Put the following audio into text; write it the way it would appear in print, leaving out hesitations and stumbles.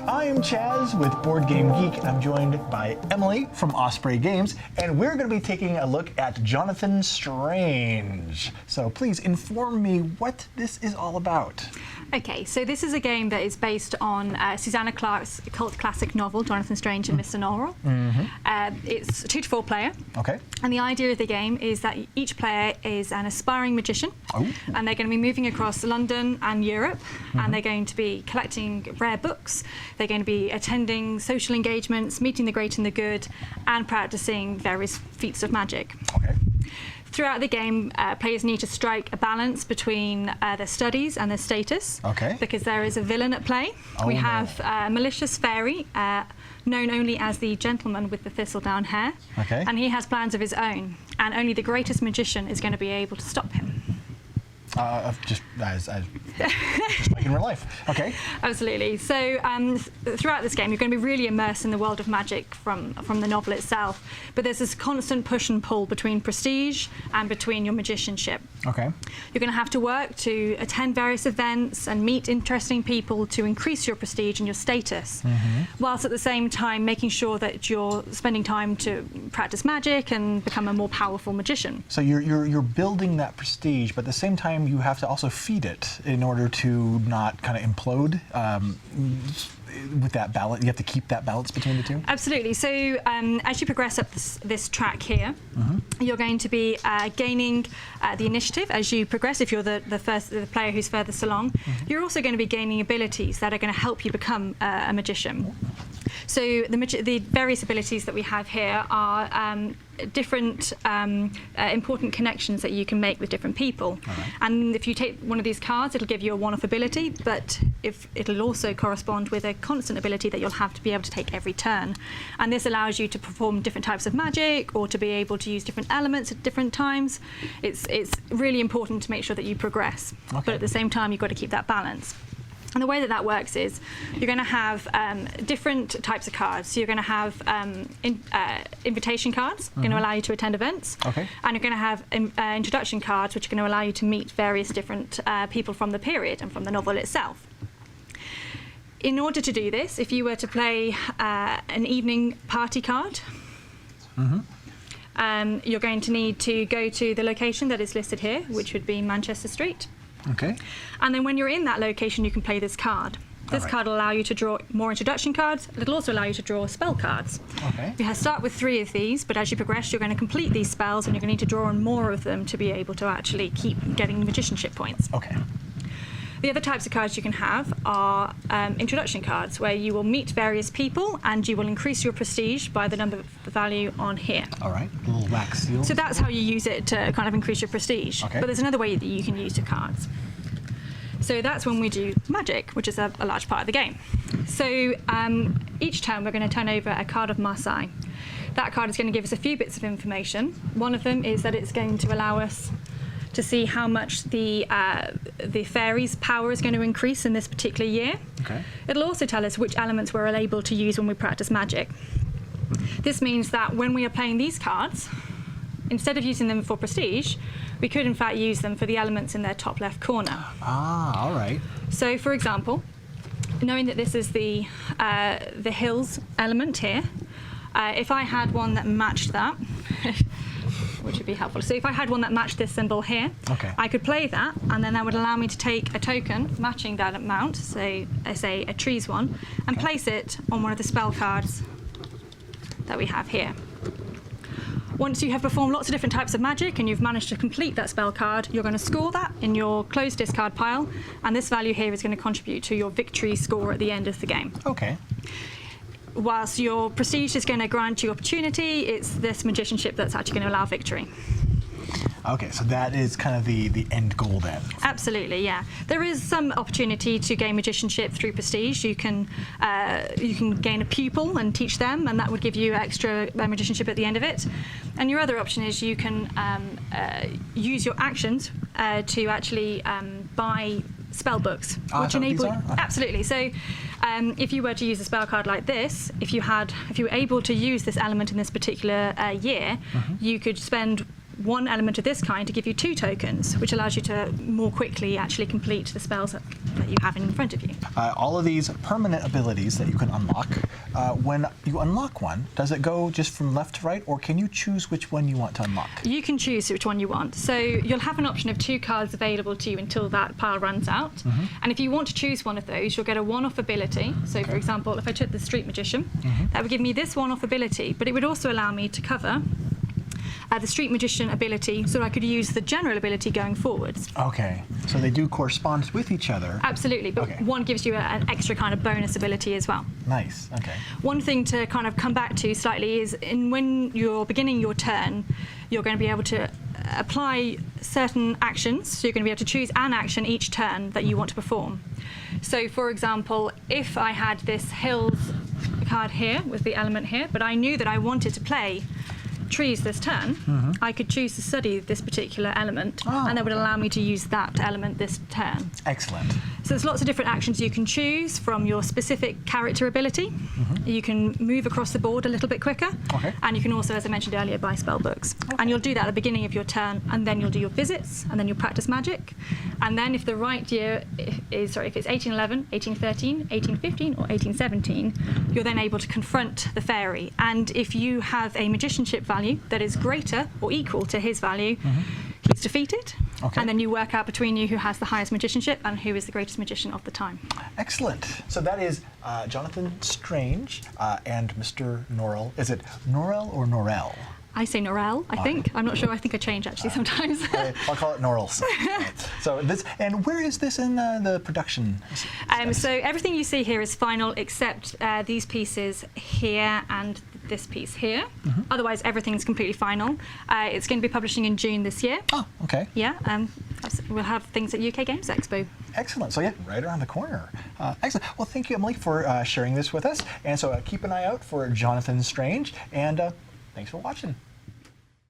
I'm Chaz with Board Game Geek, and I'm joined by Emily from Osprey Games, and we're going to be taking a look at Jonathan Strange. So please inform me what this is all about. Okay, so this is a game that is based on Susanna Clarke's cult classic novel, Jonathan Strange and Mr. Norrell. It's 2 to 4 player. Okay. And the idea of the game is that each player is an aspiring magician, and they're going to be moving across London and Europe, and they're going to be collecting rare books. They're going to be attending social engagements, meeting the great and the good, and practicing various feats of magic. Okay. Throughout the game, players need to strike a balance between their studies and their status. Okay. Because there is a villain at play. We have a malicious fairy, known only as the gentleman with the thistledown hair. Okay. And he has plans of his own, and only the greatest magician is going to be able to stop him. Just like in real life. Okay. Absolutely. So throughout this game, you're going to be really immersed in the world of magic from the novel itself. But there's this constant push and pull between prestige and between your magicianship. Okay. You're going to have to work to attend various events and meet interesting people to increase your prestige and your status, whilst at the same time making sure that you're spending time to practice magic and become a more powerful magician. So you're building that prestige, but at the same time you have to also feed it in order to not kind of implode. With that balance, you have to keep that balance between the two? Absolutely. So as you progress up this track here, you're going to be gaining the initiative as you progress. If you're the player who's furthest along, you're also going to be gaining abilities that are going to help you become a magician. So the various abilities that we have here are different important connections that you can make with different people. And if you take one of these cards, it'll give you a one-off ability, but it'll also correspond with a constant ability that you'll have to be able to take every turn. And this allows you to perform different types of magic or to be able to use different elements at different times. It's really important to make sure that you progress, but at the same time you've got to keep that balance. And the way that works is you're going to have different types of cards. So you're going to have invitation cards, going to allow you to attend events. Okay. And you're going to have introduction cards, which are going to allow you to meet various different people from the period and from the novel itself. In order to do this, if you were to play an evening party card, you're going to need to go to the location that is listed here, which would be Manchester Street. Okay. And then when you're in that location, you can play this card. This card will allow you to draw more introduction cards. It'll also allow you to draw spell cards. Okay. You start with 3 of these, but as you progress, you're going to complete these spells, and you're going to need to draw on more of them to be able to actually keep getting magicianship points. Okay. The other types of cards you can have are introduction cards, where you will meet various people and you will increase your prestige by the number of value on here. All right, a little wax seal. So that's how you use it to kind of increase your prestige. Okay. But there's another way that you can use the cards. So that's when we do magic, which is a large part of the game. So each turn we're going to turn over a card of Marseille. That card is going to give us a few bits of information. One of them is that it's going to allow us to see how much the fairy's power is going to increase in this particular year. Okay. It'll also tell us which elements we're able to use when we practice magic. This means that when we are playing these cards, instead of using them for prestige, we could in fact use them for the elements in their top left corner. Ah, all right. So for example, knowing that this is the hills element here, if I had one that matched that, which would be helpful. So if I had one that matched this symbol here, I could play that, and then that would allow me to take a token matching that amount, so say a trees one, and place it on one of the spell cards that we have here. Once you have performed lots of different types of magic and you've managed to complete that spell card, you're going to score that in your closed discard pile, and this value here is going to contribute to your victory score at the end of the game. Okay. Whilst your prestige is going to grant you opportunity, it's this magicianship that's actually going to allow victory. Okay, so that is kind of the end goal then. Absolutely, yeah. There is some opportunity to gain magicianship through prestige. You can gain a pupil and teach them, and that would give you extra magicianship at the end of it. And your other option is you can use your actions to actually buy spell books, which enable absolutely. So if you were to use a spell card like this, if you were able to use this element in this particular year, you could spend one element of this kind to give you 2 tokens, which allows you to more quickly actually complete the spells that you have in front of you. All of these permanent abilities that you can unlock, when you unlock one, does it go just from left to right, or can you choose which one you want to unlock? You can choose which one you want. So you'll have an option of 2 cards available to you until that pile runs out. And if you want to choose one of those, you'll get a one-off ability. So for example, if I took the Street Magician, that would give me this one-off ability, but it would also allow me to cover the Street Magician ability, so I could use the general ability going forwards. Okay, so they do correspond with each other. Absolutely, but one gives you an extra kind of bonus ability as well. Nice, okay. One thing to kind of come back to slightly is when you're beginning your turn, you're going to be able to apply certain actions. So you're going to be able to choose an action each turn that you want to perform. So for example, if I had this Hills card here with the element here, but I knew that I wanted to play trees this turn, I could choose to study this particular element, and that would allow me to use that element this turn. Excellent. So there's lots of different actions you can choose from your specific character ability. You can move across the board a little bit quicker, and you can also, as I mentioned earlier, buy spell books. And you'll do that at the beginning of your turn, and then you'll do your visits, and then you'll practice magic. And then if the right year is, sorry, if it's 1811, 1813, 1815, or 1817, you're then able to confront the fairy. And if you have a magicianship value that is greater or equal to his value, he's defeated. And then you work out between you who has the highest magicianship and who is the greatest magician of the time. Excellent. So that is Jonathan Strange and Mr. Norrell. Is it Norrell or Norrell? I say Norrell, I think. I'm not sure. I think I change actually sometimes. I'll call it Norrell. So this, and where is this in the production? So everything you see here is final except these pieces here and this piece here. Otherwise, everything's completely final. It's going to be publishing in June this year. Oh, okay. Yeah, we'll have things at UK Games Expo. Excellent. So yeah, right around the corner. Excellent. Well, thank you, Emily, for sharing this with us. And so keep an eye out for Jonathan Strange. And thanks for watching.